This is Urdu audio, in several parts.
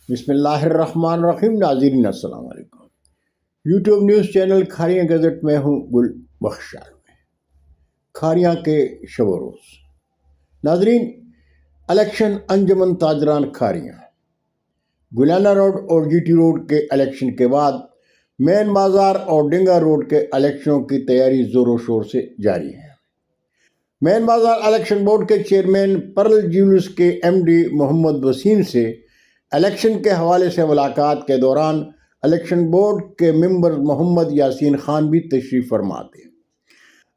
بسم اللہ الرحمن الرحیم۔ ناظرین السلام علیکم۔ YouTube news channel Kharian gazette میں ہوں گل بخشار میں کھاریاں کے شب و روز۔ ناظرین، الیکشن انجمن تاجران کھاریاں گلیانہ روڈ اور جی ٹی روڈ کے الیکشن کے بعد مین بازار اور ڈنگا روڈ کے الیکشنوں کی تیاری زور و شور سے جاری ہے۔ مین بازار الیکشن بورڈ کے چیئرمین پرل جیولز کے ایم ڈی محمد وسیم سے الیکشن کے حوالے سے ملاقات کے دوران الیکشن بورڈ کے ممبر محمد یاسین خان بھی تشریف فرما تھے۔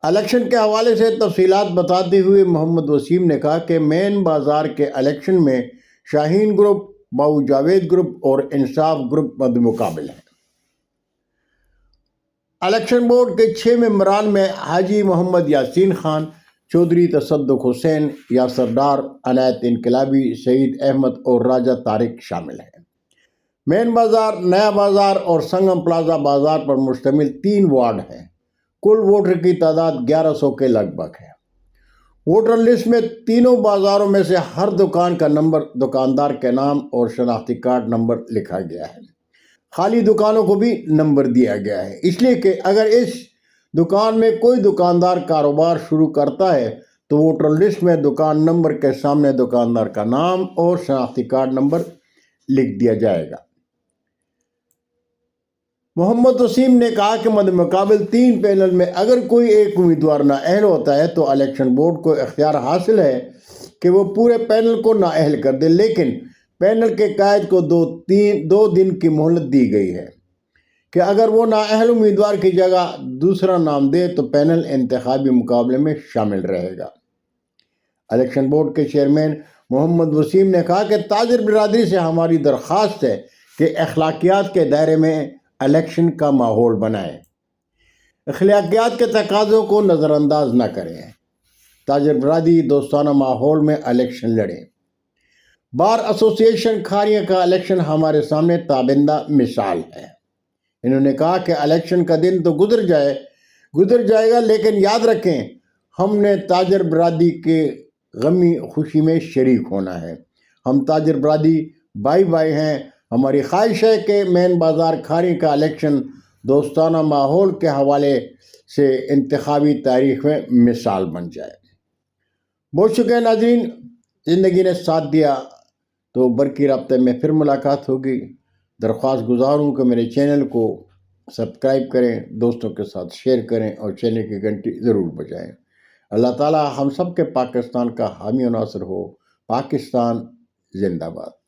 الیکشن کے حوالے سے تفصیلات بتاتے ہوئے محمد وسیم نے کہا کہ مین بازار کے الیکشن میں شاہین گروپ، باؤ جاوید گروپ اور انصاف گروپ مد مقابل ہیں۔ الیکشن بورڈ کے 6 ممبران میں حاجی محمد یاسین خان، چودھری تصدق حسین، یاسر ڈار، عنایت انقلابی، سعید احمد اور راجہ طارق شامل ہیں۔ مین بازار، نیا بازار اور سنگم پلازا بازار پر مشتمل 3 وارڈ ہیں۔ کل ووٹر کی تعداد 1100 کے لگ بھگ ہے۔ ووٹر لسٹ میں تینوں بازاروں میں سے ہر دکان کا نمبر، دکاندار کے نام اور شناختی کارڈ نمبر لکھا گیا ہے۔ خالی دکانوں کو بھی نمبر دیا گیا ہے، اس لیے کہ اگر اس دکان میں کوئی دکاندار کاروبار شروع کرتا ہے تو ووٹر لسٹ میں دکان نمبر کے سامنے دکاندار کا نام اور شناختی کارڈ نمبر لکھ دیا جائے گا۔ محمد وسیم نے کہا کہ مد مقابل 3 پینل میں اگر کوئی ایک امیدوار نااہل ہوتا ہے تو الیکشن بورڈ کو اختیار حاصل ہے کہ وہ پورے پینل کو نااہل کر دے، لیکن پینل کے قائد کو 2 دن کی مہلت دی گئی ہے کہ اگر وہ نااہل امیدوار کی جگہ دوسرا نام دے تو پینل انتخابی مقابلے میں شامل رہے گا۔ الیکشن بورڈ کے چیئرمین محمد وسیم نے کہا کہ تاجر برادری سے ہماری درخواست ہے کہ اخلاقیات کے دائرے میں الیکشن کا ماحول بنائیں، اخلاقیات کے تقاضوں کو نظر انداز نہ کریں، تاجر برادری دوستانہ ماحول میں الیکشن لڑیں۔ بار ایسوسی ایشن کھاریاں کا الیکشن ہمارے سامنے تابندہ مثال ہے۔ انہوں نے کہا کہ الیکشن کا دن تو گزر جائے گا، لیکن یاد رکھیں ہم نے تاجر برادری کے غمی خوشی میں شریک ہونا ہے۔ ہم تاجر برادری بھائی بھائی ہیں۔ ہماری خواہش ہے کہ مین بازار کھاری کا الیکشن دوستانہ ماحول کے حوالے سے انتخابی تاریخ میں مثال بن جائے۔ بہت شکریہ ناظرین، زندگی نے ساتھ دیا تو برقی رابطے میں پھر ملاقات ہوگی۔ درخواست گزار ہوں کہ میرے چینل کو سبسکرائب کریں، دوستوں کے ساتھ شیئر کریں اور چینل کی گھنٹی ضرور بجائیں۔ اللہ تعالی ہم سب کے پاکستان کا حامی و ناصر ہو۔ پاکستان زندہ باد۔